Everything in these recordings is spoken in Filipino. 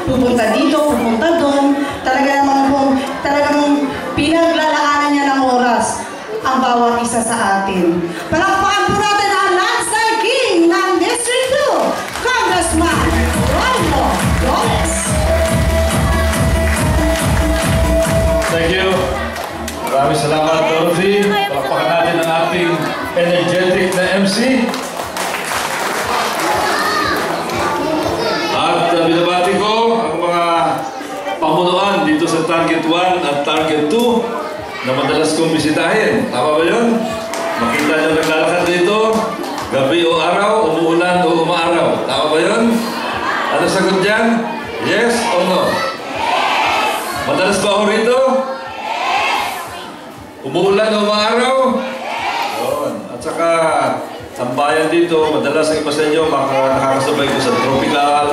pupunta dito, pupunta doon. Talagang pinaglalaanan niya ng oras ang bawat isa sa atin. Palakpakan po natin ang landslide king ng District 2, Congressman Rolando Gomez. Thank you. Maraming salamat, Dorothy. Palakpakan natin ang ating energetic na MC. At binabati ko ang mga pamunuan dito sa Target 1 at Target 2 na madalas kong bisitahin. Tama ba yun? Makita nyo naglalakad dito, gabi o araw, umuulan o umaaraw. Tama ba yun? Ano sagot dyan? Yes o no? Madalas ba ako rito? Umuulan o umaaraw? Yun. At saka, ang bayan dito, madalas ang iba sa inyo, nakakasabay ko sa tropical.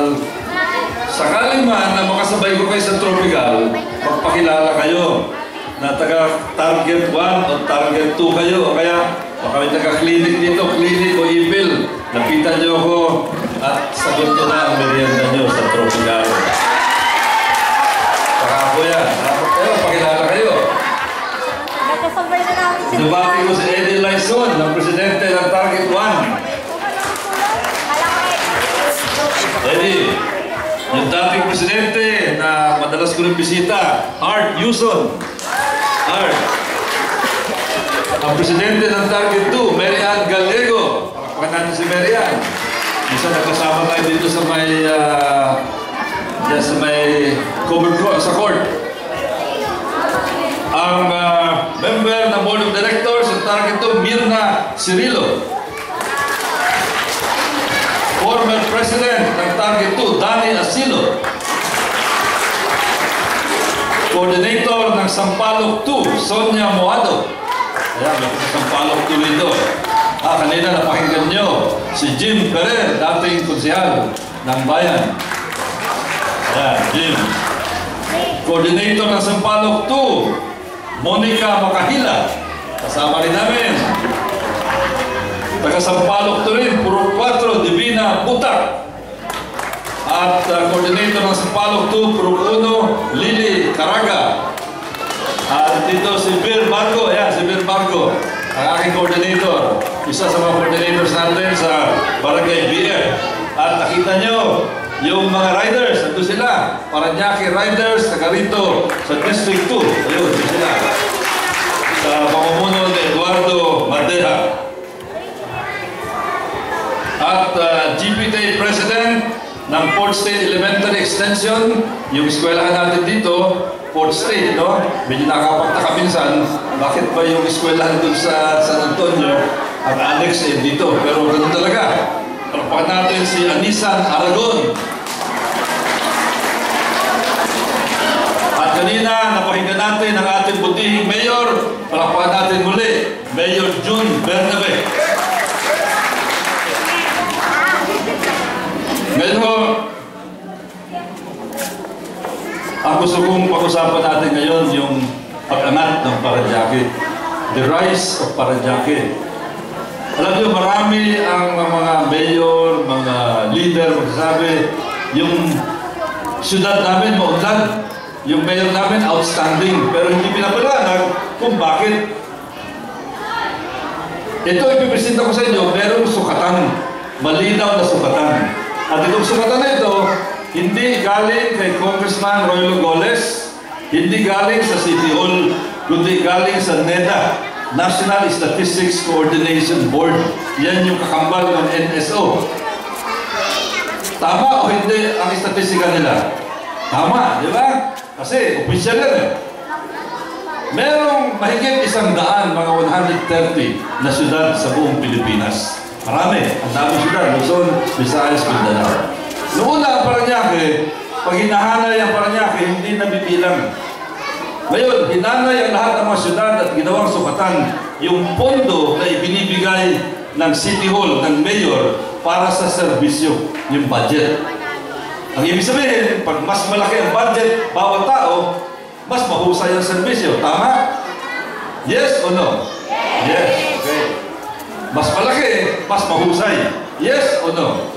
Sakaling man na makasabay ko kayo sa tropical, magpakilala kayo na taga-Target 1 o Target 2 kayo. O kaya, baka may taga-clinic dito, clinic o ipil. Lapitan nyo ako at sagot ko na ang merienda nyo sa tropical. Saka ako yan. Pero pakilala kayo. Nabati ko si Eddie Lyson, ang presidente ng Target 1. Eddie, yung dating presidente na madalas ko rin bisita, Art Yuson. Art. Ang presidente ng Target 2, Mary Ann Gallego. Pakpakan natin si Mary Ann. Isa nagkasama tayo dito sa may covered sa court. Ang member ng Board of Directors ng Target 2, Mirna Cirilo. Former President ng Target 2, Danny Asilo. Coordinator ng Sampaloc 2, Sonia Moado. Ayan, may Sampaloc 2 dito. Kanina napakinggan nyo, si Jim Ferrer, dating konsehal ng bayan. Ayan, Jim. Coordinator ng Sampaloc 2, Monica Macahila. Kasama rin namin. Taga Sampaloc 2 rin, Puro 4, Divina Butak. At coordinator ng Sampaloc 2, Puro 1, Lily Caraga. At dito si Bill Margo. Ayan, si Bill Margo, ang aking coordinator. Isa sa mga coordinators natin sa Barangay BF. At nakita nyo, yung mga riders, nandun sila. Paranaque Riders, taga rito sa District 2. Ayun, nandun sila. Sa pamumuno ni Eduardo Madeja. At GPTA President ng Port State Elementary Extension, yung eskwelahan natin dito, Port State, no? Medyo nakakapagtaka minsan, bakit ba yung eskwelahan dun sa San Antonio at annex dito? Pero ganun talaga. Palakpakan natin si Anisan Aragon. At kanina, napakinggan natin ang ating butihing mayor. Palakpakan natin muli, Mayor June Bernabe. Ngayon ho, ang gusto kong pag-usapan natin ngayon yung pag-angat ng Parañaque. The rise of Parañaque. Alam niyo, marami ang mga mayor, mga leader magsasabi, yung syudad namin maunlad, yung mayor namin outstanding, pero hindi pinapalanag kung bakit. Ito ipipresenta ko sa inyo, merong sukatan, malinaw na sukatan. At itong sukatan na ito, hindi galing kay Congressman Roy Logoles, hindi galing sa City Hall, kundi galing sa NEDA, National Statistics Coordination Board. Yan yung kakambal ng NSO. Tama o hindi ang statistika nila? Tama, di ba? Kasi official yan eh. Merong mahigit 100, mga 130 na syudad sa buong Pilipinas. Marami, ang dami syudad, Luzon, Visayas, Mindanao. Noong una ang Parañaque, pag hinahanay ang Parañaque, hindi nabibilang. Ngayon, hinanay ang lahat ng mga syudad at ginawang sukatan yung pondo na ibinibigay ng City Hall, ng Mayor, para sa serbisyo, yung budget. Ang ibig sabihin, pag mas malaki ang budget, bawat tao, mas mahusay ang serbisyo. Tama? Yes o no? Yes. Okay. Mas malaki, mas mahusay. Yes o no?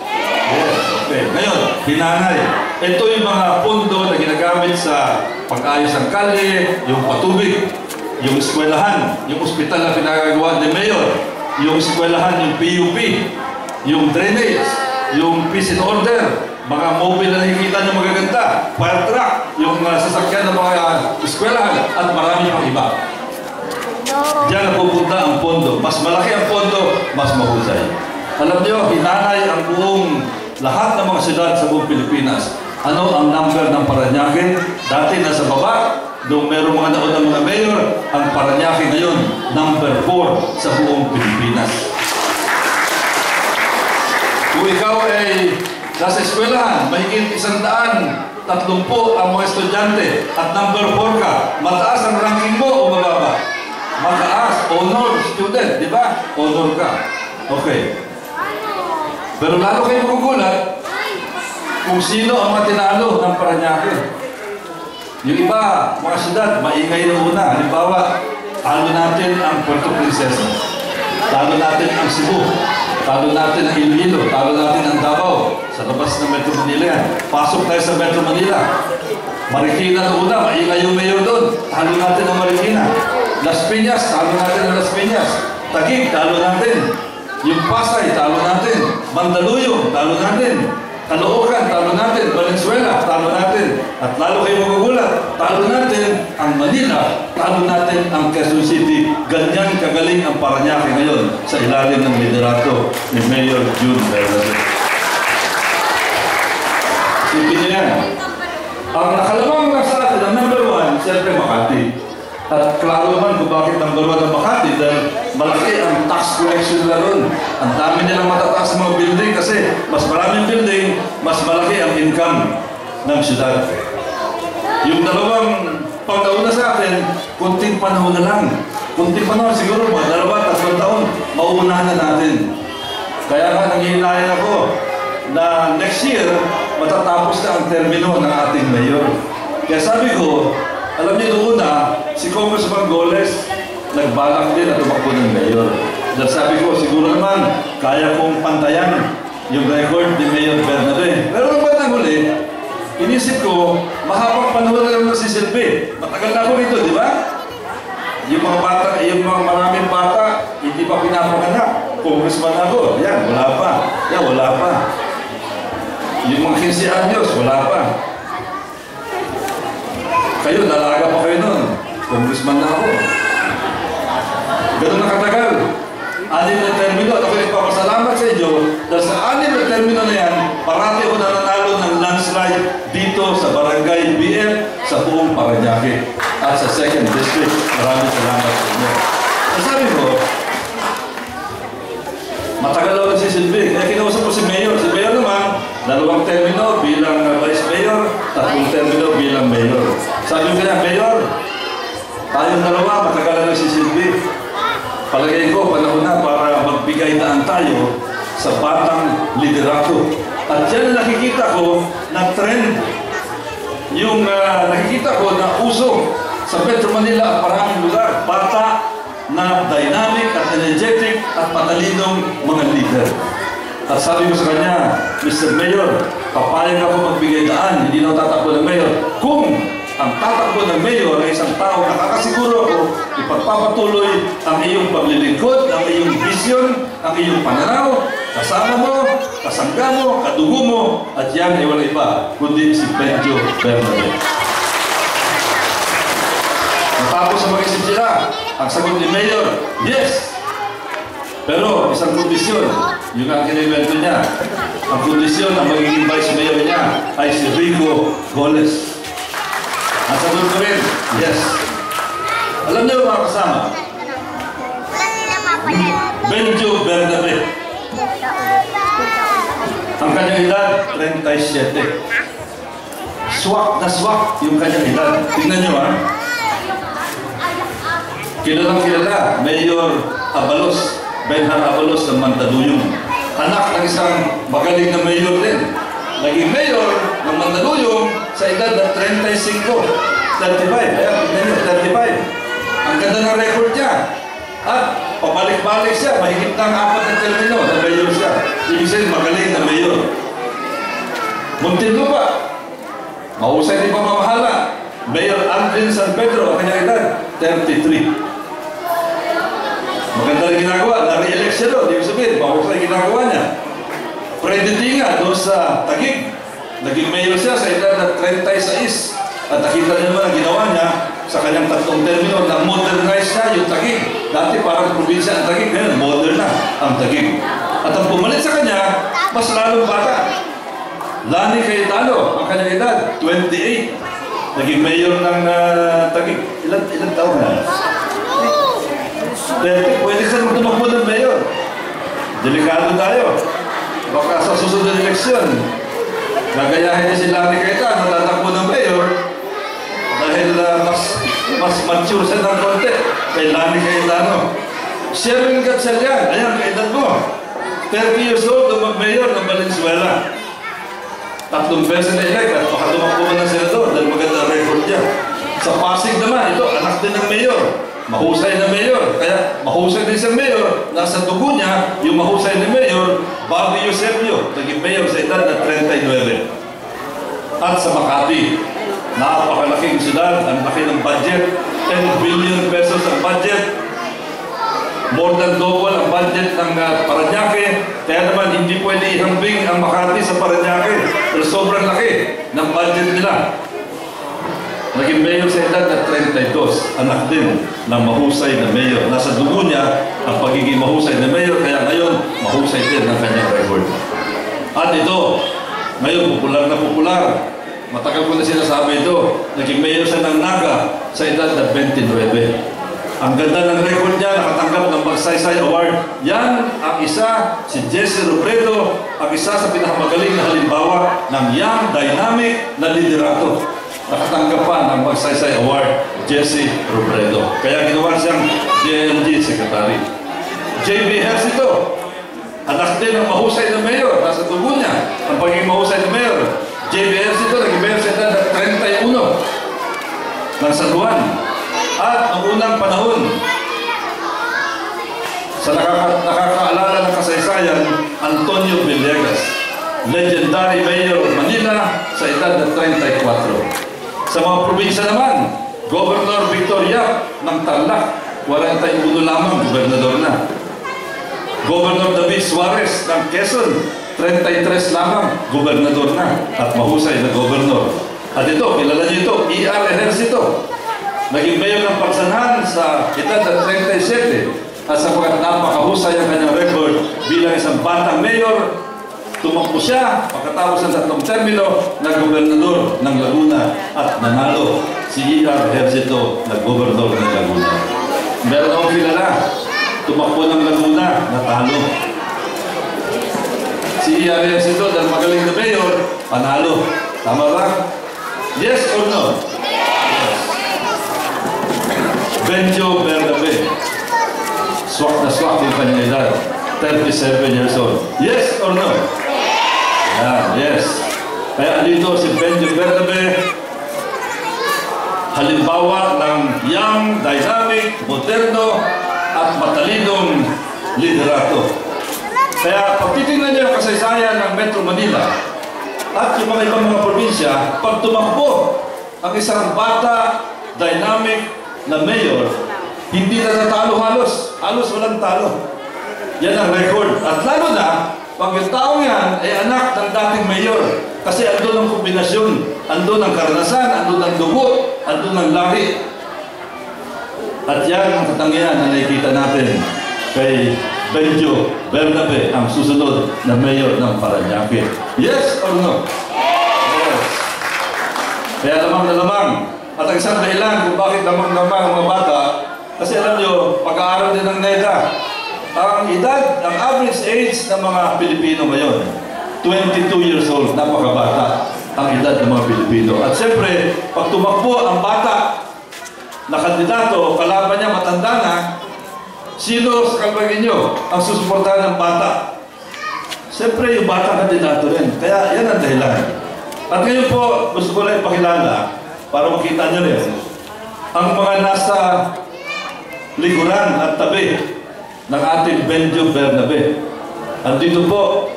Yes. Okay, ngayon, hinanay. Ito yung mga pondo na ginagamit sa pag-ayos ng kalye, yung patubig, yung eskwelahan, yung ospital na pinagagawa ni Mayor, yung eskwelahan, yung PUP, yung drainage, yung peace and order, mga mobile na nakikita nyo magaganda, fire truck, yung sasakyan ng mga eskwelahan, at marami pang iba. Diyan napupunta ang pondo. Mas malaki ang pondo, mas mahusay. Alam nyo, hinanay ang buong lahat ng mga siyudad sa buong Pilipinas. Ano ang number ng Parañaque? Dati nasa baba, doon merong mga naunang mga mayor, ang Parañaque ngayon, number 4 sa buong Pilipinas. Kung ikaw ay nasa eskwelahan, mahigit 130 ang mga estudyante at number 4 ka, mataas ang ranking mo o mababa? Mataas, honor student, di ba? Honor ka. Okay. Pero lalo kayo magugulat kung sino ang mga tinalo ng Parañaque. Yung iba, mga siyudad, maingay na una. Halimbawa, talo natin ang Puerto Princesa. Talo natin ang Cebu. Talo natin ang Iloilo. Talo natin ang Davao. Sa labas ng Metro Manila yan. Pasok tayo sa Metro Manila. Marikina na una, maingay yung mayor doon. Talo natin ang Marikina. Las Piñas, talo natin ang Las Piñas. Taguig, talo natin. Yung Pasay, talo natin. Mandaluyong, talo natin. Caloocan, talo natin. Valenzuela, talo natin. At lalo kayo magugulat, talo natin ang Manila, talo natin ang Quezon City. Ganyan kagaling ang Parañaque ngayon sa ilalim ng liderato ni Mayor June Bernabé. Sipin niyo yan. Ang nakalamang na sa atin, ang number 1, siyempre Makati. At klaro naman kung bakit number 1 ang Makati dahil malaki ang tax collection na ron. Ang dami nilang matataas mga building kasi mas maraming building, mas malaki ang income ng syudad. Yung dalawang pagkauna sa atin, kunting panahon na lang. Kunting panahon, siguro mga 2-3 taon, mauunahan na natin. Kaya nga nanghihinayan ako na next year, matatapos na ang termino ng ating mayor. Kaya sabi ko, alam niyo noon si Congressman Goles, nagbalak din at tumakbo ng mayor. Dahil sabi ko, siguro naman, kaya kong pantayan yung record ni Mayor Bernabé. Pero nung batang huli, inisip ko, mahabang panahon na lang nagsisilbi. Matagal na ako rito, di ba? Yung mga bata, yung mga maraming bata, hindi pa pinapanganak. Congressman ako, yan, wala pa. Yan, wala pa. Yung mga 15 anyos, wala pa. Kayo, dalaga pa kayo nun. Congressman na ako. Ganun na katagal. 6 na termino. At ako nagpapasalamat sa inyo dahil sa 6 na termino na yan, parati ako nananalo ng landslide dito sa Barangay BF sa buong Parañaque at sa 2nd District. Maraming salamat sa inyo. Sabi ko, matagal ako nagsisilbi. Kaya kinausap ko si Mayor. Si Mayor naman, 2 termino bilang Vice Mayor, 3 termino bilang Mayor. Sabi ko kaya, Mayor, tayong dalawa, matagal na nagsisilbi. Palagay ko, panahon na para magbigay daan tayo sa batang liderato. At yan nakikita ko na trend. Yung nakikita ko na uso sa Metro Manila at maraming lugar. Bata na dynamic at energetic at matalinong mga leader. At sabi ko sa kanya, Mr. Mayor, papayag ako magbigay daan, hindi na tatakbo ng Mayor. Kung ang tatakbo ng Mayor ay isang tao, nakakasiguro ako, ipagpapatuloy ang iyong paglilingkod, ang iyong vision, ang iyong pananaw, kasama mo, kasangga mo, kadugo mo, at yan ay wala iba, kundi si Benjo Bernabé. Matapos sa mag-isip sila, ang sagot ni Mayor, yes! Pero isang kondisyon, yung ang kinibento niya, ang kondisyon ang magiging vice mayor niya ay si Rico Goles. Ang sagot ko rin, yes. Alam niyo mga kasama, Benjo Bernabé. Ang kanyang edad, 37. Swak na swak yung kanyang edad. Tingnan niyo Kilalang kilala, Mayor Abalos, Benhar Abalos ng Mandaluyong. Anak ng isang magaling na mayor din. Naging mayor ng Mandaluyong sa edad na 35. 35. Ayan, 35. Ang ganda ng record niya. At pabalik-balik siya. Mahigit ng 4 na termino na mayor siya. Ibig sabihin, magaling na mayor. Muntinlupa, mahusay din pamamahala. Mayor Aldrin San Pedro, ang kanyang edad, 33. Maganda rin ginagawa, na-re-election doon, di ko sabihin, mahusay ginagawa niya. Freddy Tinga, doon sa Taguig, naging mayor siya sa edad na 36. At nakita niyo naman ang ginawa niya sa kanyang 3 termino na modernize niya yung Taguig. Dati parang probinsya ang Taguig, ngayon modern na ang Taguig. At ang pumalit sa kanya, mas lalong bata. Lani Cayetano, ang kanyang edad, 28. Naging mayor ng Taguig. Ilan taon na? 30. Pwede ka tumakbo ng mayor. Delikado tayo. Baka sa susunod na eleksyon, nagayahin niya si Lani Cayetano, tatakbo ng mayor, dahil mas mature siya ng konti kay Lani Cayetano. Sherwin Gatchalian, ayan, kaedad mo. 30 years old, mag-mayor ng Valenzuela. 3 beses na elect at baka tumakbo man ng senador dahil maganda record niya. Sa Pasig naman, ito, anak din ng mayor. Mahusay na mayor. Kaya mahusay din sa mayor. Nasa dugo niya, yung mahusay na mayor, Bobby Eusebio, naging mayor sa edad na 39. At sa Makati, napakalaking siyudad, ang laki ng budget, 10 billion pesos ang budget. More than double ang budget ng Parañaque. Kaya naman hindi pwede ihambing ang Makati sa Parañaque. Pero sobrang laki ng budget nila. Naging mayor sa edad na 32. Anak din ng mahusay na mayor. Nasa dugo niya ang pagiging mahusay na mayor. Kaya ngayon, mahusay din ang kanyang record. At ito, ngayon popular na popular. Matagal ko na sinasabi ito. Naging mayor siya ng Naga sa edad na 29. Ang ganda ng record niya, nakatanggap ng Magsaysay Award. Yan ang isa, si Jesse Robredo, ang isa sa pinakamagaling na halimbawa ng young, dynamic na liderato. Nakatanggap pa ng Magsaysay Award, Jesse Robredo. Kaya ginawa siyang DLG Secretary. JB Ejercito, anak din ng mahusay na mayor, nasa dugo niya ang pagiging mahusay na mayor. JB Ejercito, naging mayor sa edad na 31 ng San Juan. At noong unang panahon, sa nakakaalala ng kasaysayan, Antonio Villegas, legendary mayor of Manila sa edad na 34. Sa mga probinsya naman, Governor Victor Yap ng Tarlac, 41 lamang, gobernador na. Governor David Suarez ng Quezon, 33 lamang, gobernador na at mahusay na gobernador. At ito, kilala niyo ito, E.R. Ejercito. Naging mayor ng Pagsanhan sa edad na 37 at sa napakahusay ang kanyang record bilang isang batang mayor. Tumakbo siya pagkatapos ng 3 termino na gobernador ng Laguna at nanalo si E.R. Ejercito na gobernador ng Laguna. Meron akong kilala, tumakbo ng Laguna, natalo. Si E.R. Ejercito dahil magaling na mayor, panalo. Tama ba? Yes or no? Benjo Bernabe. Swak na swak yung kanyang edad. 37 years old. Yes or no? Yeah, yes. Kaya dito si Benjo Bernabe, halimbawa ng young, dynamic, moderno, at matalinong liderato. Kaya pag titingnan niyo yung kasaysayan ng Metro Manila at yung mga ibang mga probinsya, pag tumakbo ang isang bata, dynamic, na mayor, hindi na natalo halos. Halos walang talo. Yan ang record. At lalo na, pag yung taong yan ay anak ng dating mayor. Kasi andun ang kombinasyon. Andun ang karanasan, andun ang dugo, andun ang lahi. At yan ang katangian na nakikita natin kay Benjo Bernabe, ang susunod na mayor ng Parañaque. Yes or no? Yes. Kaya lamang na lamang. At ang isang dahilan kung bakit lamang-lamang ang mga bata, kasi alam nyo, pag-aaral din ng NEDA. Ang edad, ang average age ng mga Pilipino ngayon, 22 years old, napakabata ang edad ng mga Pilipino. At siyempre, pag tumakbo ang bata na kandidato, kalaban niya matanda na, sino sa kalpagin nyo ang susuportahan ng bata? Siyempre, yung bata kandidato rin. Kaya yan ang dahilan. At ngayon po, gusto ko lang ipakilala, para makita nyo rin, ang mga nasa likuran at tabi ng ating Benjo Bernabe. Andito po,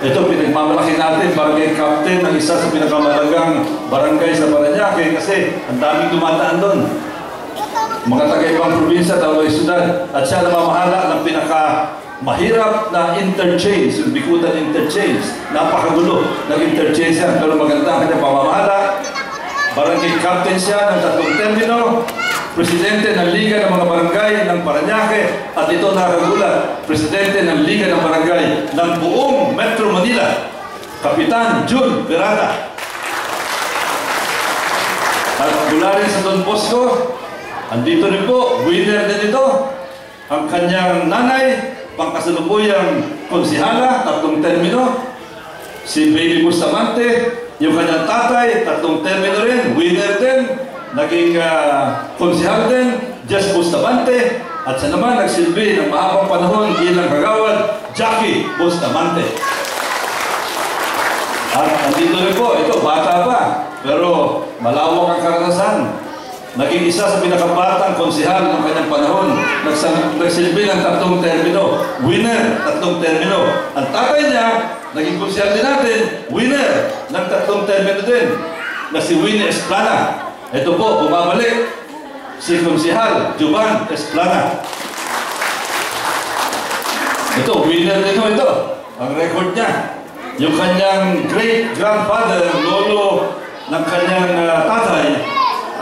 Ito, pinagmamalaki natin, barangay captain ng isa sa pinakamalagang barangay sa Parañaque kasi ang daming dumataan doon. Mga taga-ibang probinsya, taga-ibang syudad, at siya namamahala ng mahirap na interchange, yung Bikutan interchange. Napakagulo ng interchange yan, pero maganda ang kanyang pamamahala. Barangay captain siya ng 3 termino, presidente ng Liga ng mga Barangay ng Parañaque, at ito nakagulat, presidente ng Liga ng Barangay ng buong Metro Manila, Kapitan Jun Berata. At mula rin sa Don Bosco, andito rin po, winner din ito, ang kanyang nanay, pangkasalukuyang konsihala, 3 termino, si Baby Bustamante. Yung kanyang tatay, 3 termino rin, winner din, naging konsihal din, Jess Bustamante, at siya naman nagsilbi ng mahabang panahon bilang kagawad, Jackie Bustamante. At andito rin po, ito, bata pa, pero malawak ang karanasan. Naging isa sa pinakabatang konsihal ng kanyang panahon, nagsilbi ng 3 termino, winner, 3 termino. Ang tatay niya, naging konsihal din natin, winner ng 3 termino din, na si Winnie Esplana. Ito po, bumabalik, si konsihal, Juban Esplana. Ito, winner din ito, ang record niya. Yung kanyang great-grandfather, lolo ng kanyang tatay,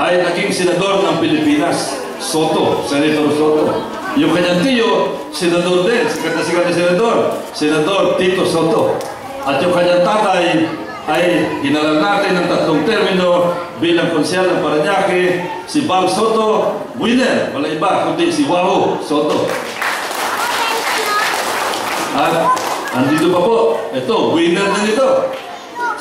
ay naging senador ng Pilipinas, Soto, Senator Soto. Yung kanyang tiyo, senador din, sikat na senador, Senador Tito Soto. At yung kanyang tatay ay ginalan natin ng 3 termino bilang konsehal ng Parañaque, si Bal Soto, winner, wala iba, kundi si Waho Soto. At andito pa po, ito, winner na ito.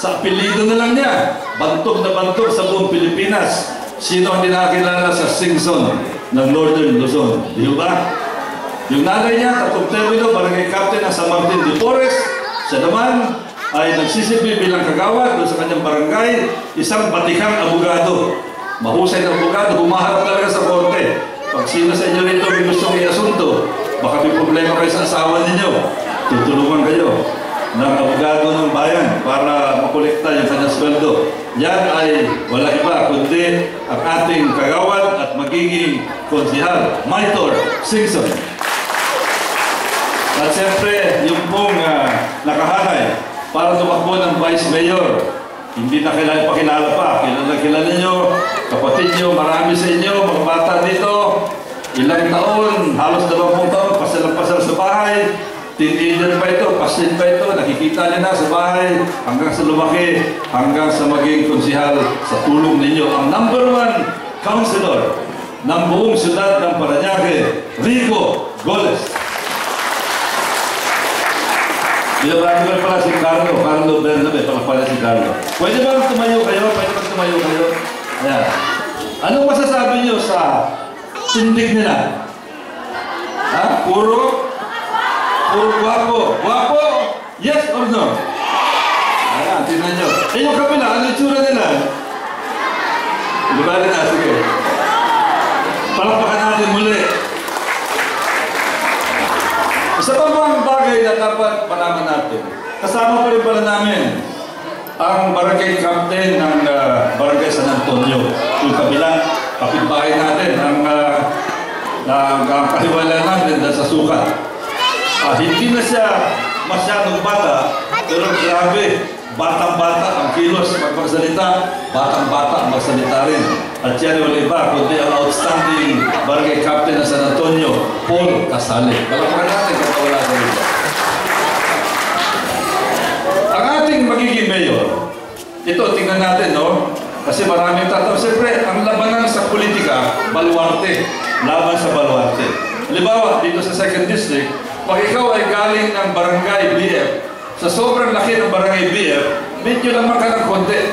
Sa apelido na lang niya, bantog na bantog sa buong Pilipinas. Sino ang dinakilala sa Singson ng Northern Luzon? Di ba? Yung nanay niya, 3 termino, barangay captain ng San Martin de Porres. Siya naman ay nagsisilbi bilang kagawad doon sa kanyang barangay, isang batikang abogado. Mahusay na abogado, humaharap talaga sa korte. Pag sino sa inyo rito may gustong i-asunto, baka may problema kayo sa asawa ninyo, tutulungan kayo ng abogado ng bayan para makolekta yung kanyang sweldo. Yan ay wala iba kundi ang ating kagawad at magiging konsihal, Maitor Singson. At siyempre, yung pong nakahanay para tumakbo ng Vice Mayor, hindi na pakilala pa. Kilala nyo, kapatid nyo, marami sa inyo, mga bata dito, ilang taon, halos 20 taon, pasal sa bahay. Teenager pa ito, pasin pa ito, nakikita niya na sa bahay, hanggang sa lumaki, hanggang sa maging konsihal sa tulong ninyo. Ang #1 councilor ng buong siyudad ng Parañaque, Rico Goles. Binabati ko pala si Carlo Bernabe, pala si Carlo. Pwede ba tumayo kayo? Ayan. Anong masasabi niyo sa tindig nila? Ha? Puro guwapo. Guwapo? Yes or no? Ayan, tingnan nyo. Yung kapila, ano yung tsura nila? Ibali na, sige. Palakpakan natin muli. Isa pa bang bagay na dapat malaman natin? Kasama pa rin pala namin ang barangay captain ng barangay San Antonio. Yung kabila, kapitbahay natin, ang kahiwala natin sa sukat. Hindi na siya masyadong bata, pero grabe, batang-bata ang kilos magpagsalita, batang-bata ang magsalita rin. At yan wala iba, kundi ang outstanding barangay captain ng San Antonio, Paul Casale. Palakpakan natin kung wala sa ito. Ang ating magiging mayor, ito, tingnan natin, no? Kasi maraming tataw. Siyempre, ang labanan sa politika, baluarte. Laban sa baluarte. Halimbawa, dito sa 2nd District, pag ikaw ay galing ng barangay BF, sa sobrang laki ng barangay BF, medyo naman ka ng konti.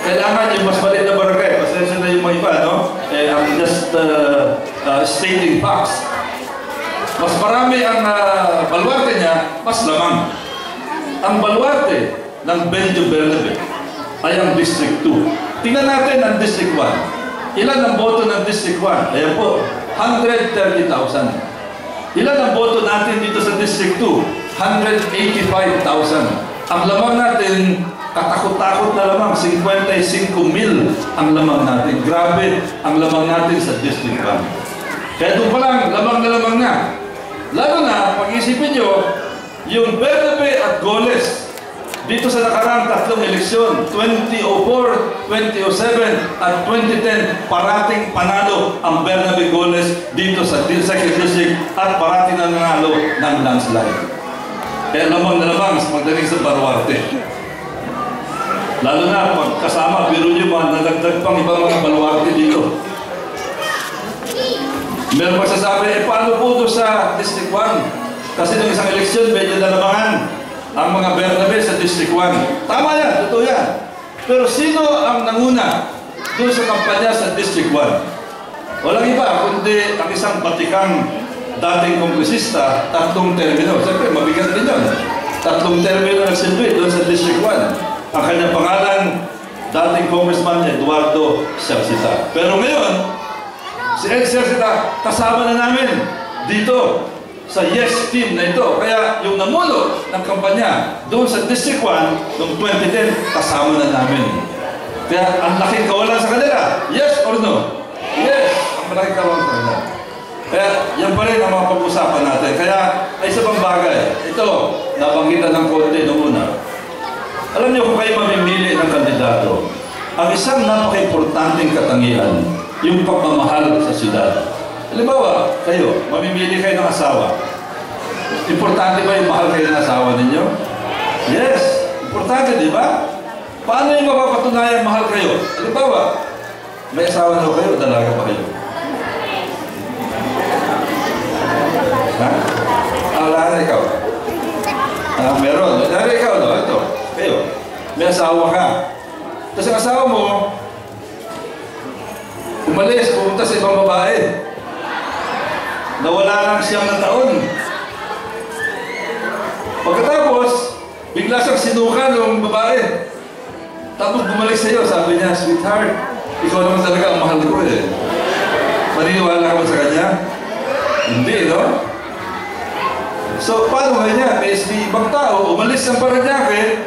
Kailangan yung mas maliit na barangay. Pasensya na yung mga iba, no? I'm just stating facts. Mas marami ang baluarte niya, mas lamang. Ang baluarte ng Benjo Bernabe ay ang District 2. Tingnan natin ang District 1. Ilan ang boto ng District 1? Ayan po, 130,000. Ilan ang boto natin dito sa District 2? 185,000. Ang lamang natin, katakot-takot na lamang, 55,000 ang lamang natin. Grabe ang lamang natin sa District 1. Kaya doon pa lang, lamang na lamang na. Lalo na, pag-isipin nyo, yung Bernabe at Goles, dito sa nakaraang tatlong eleksyon, 2004, 2007, at 2010, parating panalo ang Bernabe Goles dito sa 2nd District at parating na nanalo ng landslide. Kaya lamang na lamang pagdating sa Baluarte. Lalo na, pag kasama, biro nyo ba, nalagdag pang ibang mga Baluarte dito. Meron magsasabi, paano po ito sa District 1? Kasi nung isang eleksyon, medyo nalamangan ang mga Bernabe sa District 1. Tama yan, totoo yan. Pero sino ang nanguna doon sa kampanya sa District 1? Walang iba, kundi ang isang batikang dating kongresista, 3 termino. Siyempre, mabigat din yun. 3 termino nagsilbi doon sa District 1. Ang kanyang pangalan, dating Congressman Eduardo Siarcita. Pero ngayon, si Ed Siarcita, kasama na namin dito sa Yes Team na ito. Kaya yung namulo ng kampanya doon sa District 1 noong 2010, kasama na namin. Kaya ang laking kawalan sa kanila. Yes or no? Yes! Ang malaking kawalan sa kanila. Kaya yan pa rin ang mga pag-usapan natin. Kaya ay isa pang bagay. Ito, nabanggitan ng konti noong una. Alam niyo kung kayo mamimili ng kandidato, ang isang napaka-importanting katangian, yung pagmamahal sa siyudad. Halimbawa, kayo, mamimili kayo ng asawa. Importante ba yung mahal kayo ng asawa ninyo? Yes, importante, di ba? Paano yung mapapatunayan mahal kayo? Halimbawa, may asawa na kayo, dalaga pa kayo. Ha? Wala na ikaw. Meron. Dari ikaw, no? Ito, kayo. May asawa ka. Tapos ang asawa mo, umalis, pumunta sa ibang babae. Nawala lang siyang na taon. Pagkatapos, bigla siyang sinuka ng babae. Tapos bumalik sa iyo, sabi niya, sweetheart, ikaw naman talaga ang mahal ko eh. Maniniwala ka ba sa kanya? Hindi, no? So, paano kanya? May ibang tao, umalis ng Parañaque,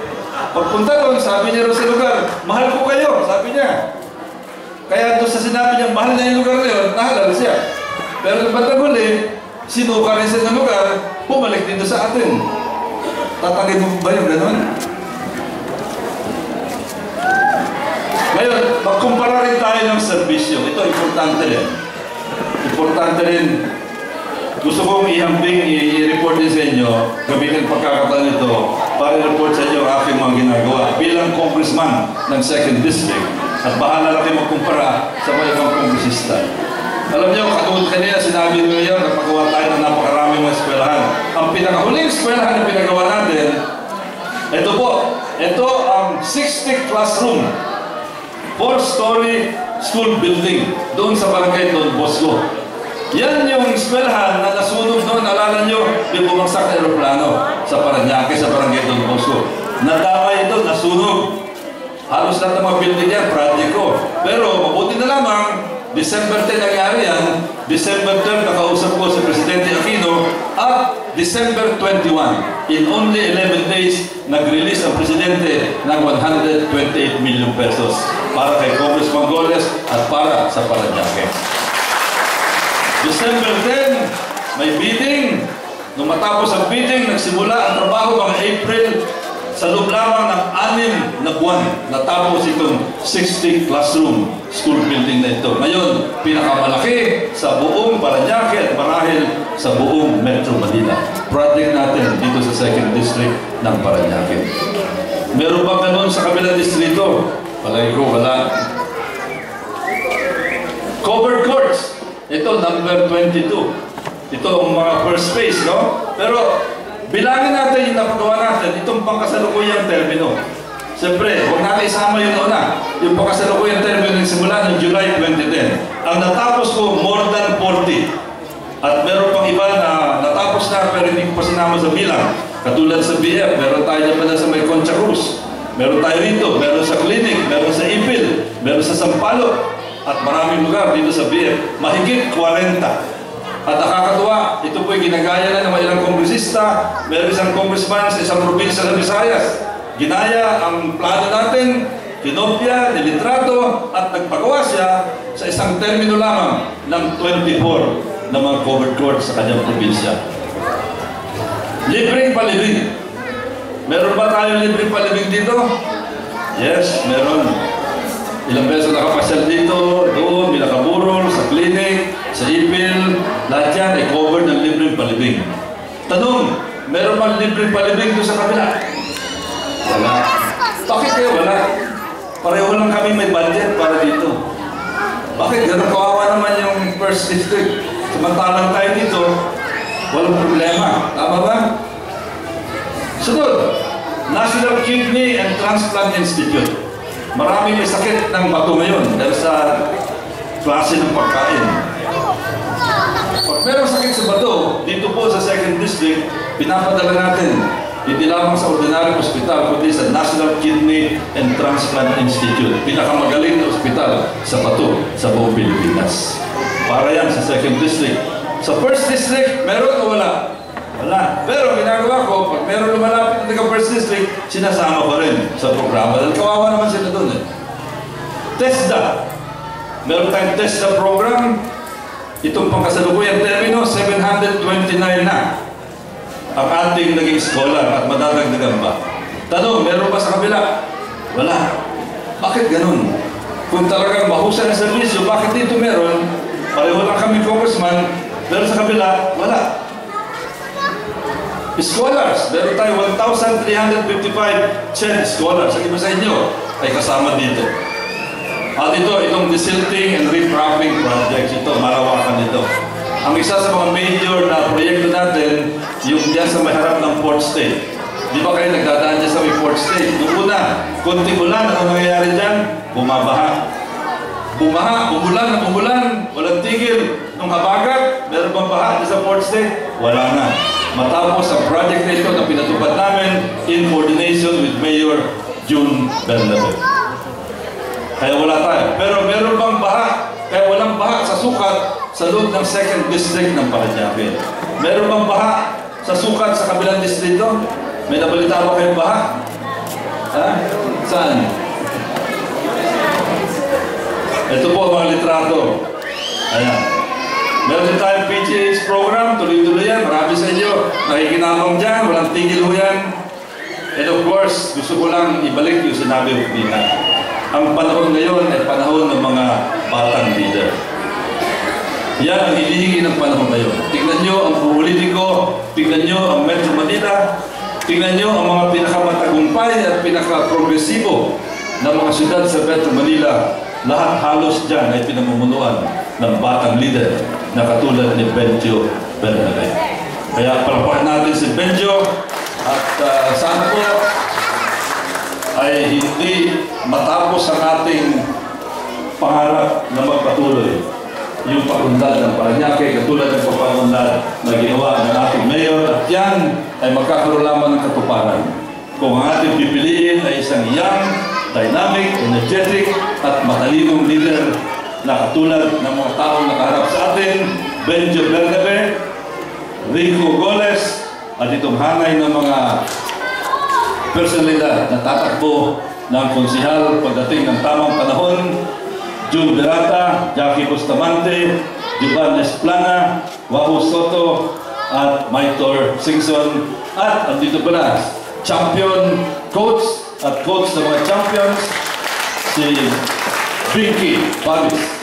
pagpunta doon, sabi niya sa lugar, mahal ko kayo, sabi niya. Kaya doon sa sinabi niya, mahal na yung lugar na yun, nahalal siya. Pero nung bandang huli, sinuka rin siya ng lugar, bumalik dito sa atin. Tatagay mo ba yung gano'n? Ngayon, magkumpara rin tayo ng serbisyo. Ito, importante rin. Importante rin. Gusto kong ihambing, i-report din sa inyo, gamitin pagkakataon ito, para i-report sa inyo ang aking mga ginagawa bilang congressman ng 2nd District. At bahala lang kayo magkumpara sa mga ibang kongresista. Alam niyo, katulad kanina, sinabi nyo yun, napagawa tayo ng napakaraming mga eskwelahan. Ang pinakahuling eskwelahan na pinagawa natin, ito po, ito ang 60 classroom, 4-story school building, doon sa barangay Don Bosco. Yan yung eskwelahan na nasunog doon, alala nyo, yung bumagsak na aeroplano sa Parañaque, sa barangay Don Bosco. Nadamay ito, nasunog. Halos lahat ng mga building yan, project ko. Pero mabuti na lamang, December 10 nangyari yan, December 12 nakausap ko si Presidente Aquino, at December 21, in only 11 days, nag-release ang Presidente ng 128 million pesos para kay Congressman Goles at para sa Parañaque. December 10, may bidding. Nung matapos ang bidding, nagsimula ang trabaho mga April. Sa loob lamang ng 6 na buwan, natapos itong 60 classroom school building na ito. Ngayon, pinakamalaki sa buong Parañaque at marahil sa buong Metro Manila. Project natin dito sa 2nd District ng Parañaque. Meron bang ganun sa kabilang distrito? Palagi ko, wala. Covered courts. Ito, number 22. Ito ang mga first phase, no? Pero, bilangin natin yung napagawa natin, itong pangkasalukuyang termino. Siyempre, huwag natin isama yung una. Yung pangkasalukuyang termino yung simula ng July 2010. Ang natapos ko, more than 40. At meron pang iba na natapos na pero hindi ko pa sinama sa bilang. Katulad sa BF, meron tayo dyan pala sa may Concha Cruz. Meron tayo rito, meron sa clinic, meron sa Ipil, meron sa Sampaloc. At maraming lugar dito sa BF. Mahigit 40. At nakakatuwa, ito po'y ginagaya na ng mga ilang kongresista, meron isang congressman sa isang probinsya sa Visayas ginaya ang plano natin, kinopya, nilitrato, at nagpagawa siya sa isang termino lamang ng 24 na mga covered courts sa kanyang probinsya. Libreng palibing. Meron ba tayo libreng palibing dito? Yes, meron. Ilang beses nakapasyal dito, doon, binakaburol, sa clinic, sa ipil, lahat yan ay covered ng libreng palibing. Tanong, meron bang libreng palibing doon sa kabila? Wala. Bakit kayo wala? Pareho lang kami may budget para dito. Bakit? Ganun kawawa naman yung first district. Samantalang tayo dito, walang problema. Tama ba? Sunod, National Kidney and Transplant Institute. Marami may sakit ng bato ngayon dahil sa klase ng pagkain. Pag merong sakit sa bato, dito po sa 2nd District, pinapadala natin hindi lamang sa ordinaryong ospital, kundi sa National Kidney and Transplant Institute. Pinakamagaling na ospital sa bato sa buong Pilipinas. Para yan sa 2nd District. Sa 1st District, meron o wala? Wala. Pero ginagawa ko, pag meron lumalapit na taga-1st District, sinasama ko rin sa programa. Dahil kawawa naman sila doon eh. TESDA. Meron tayong TESDA program. Itong pangkasalukuyang termino, 729 na ang ating naging scholar at madadagdagan pa. Tanong, meron ba sa kabila? Wala. Bakit ganun? Kung talagang mahusay ang servisyo, bakit dito meron? Pareho lang kami congressman, pero sa kabila, wala. Scholars, meron tayo 1,355 CHED scholars. Ang iba sa inyo ay kasama dito. At itong desilting and repropping projects, ito, malawakan ito. Ang isa sa mga major na proyekto natin, yung diyan sa may harap ng Port State. Di ba kayo nagdadaan dyan sa may Port State? Noong una, konting ulan, ano nangyayari dyan? Bumabaha. Bumaha, umulan, walang tigil. Nung habagat, meron bang baha dyan sa Port State? Wala na. Matapos ang project na ito na pinatupad namin in coordination with Mayor June Bernabe. Kaya wala tayo. Pero meron bang baha? Kaya walang baha sa sukat sa loob ng 2nd District ng Parañaque. Meron bang baha sa sukat sa kabilang distrito? May nabalita ba kayong baha? Ha? Saan? Ito po ang mga litrato. Ayan. Meron din tayong PGH program, tuloy-tuloy yan. Marami sa inyo, nakikinamang dyan, walang tigil ho yan. And of course, gusto ko lang ibalik yung sinabi ko kanina. Ang panahon ngayon ay panahon ng mga batang leader. Yan ang hinihingi ng panahon ngayon. Tingnan nyo ang politiko, tingnan nyo ang Metro Manila, tingnan nyo ang mga pinakamatagumpay at pinaka-progresibo ng mga syudad sa Metro Manila. Lahat halos dyan ay pinamumunuan ng batang leader na katulad ni Benjo Bernabe. Kaya palapakan natin si Benjo at sana po ay hindi matapos ang ating pangarap na magpatuloy yung pag-unlad ng Parañaque katulad ng pag-unlad na ginawa ng ating mayor at yan ay magkakaroon lamang ng katuparan. Kung ang ating pipiliin ay isang young, dynamic, energetic at matalinong leader na katulad ng mga taong nakaharap sa atin, Benjo Bernabe, Rico Goles, at itong hangay ng mga personalidad na tatakbo ng konsihal pagdating ng tamang panahon, June Berata, Jackie Bustamante, Juban Esplana, Wahoo Soto, at Maitor Singson, at andito pala, champion coach at coach ng mga champions, si Binky Pabis.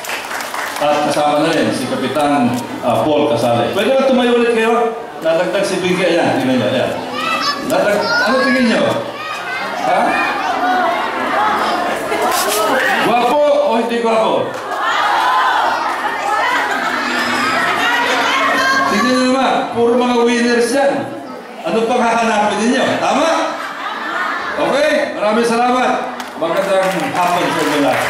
At kasama na rin si Kapitan Paul Casale. Pwede ba tumayo ulit kayo? Nadagdag si Binky. Ayan, tingnan nyo. Ayan. Ano tingin nyo? Ha? Gwapo o hindi gwapo? Tingnan nyo naman, puro mga winners yan. Ano pang hahanapin ninyo? Tama? Okay, maraming salamat. Magandang hapon sa inyo lahat.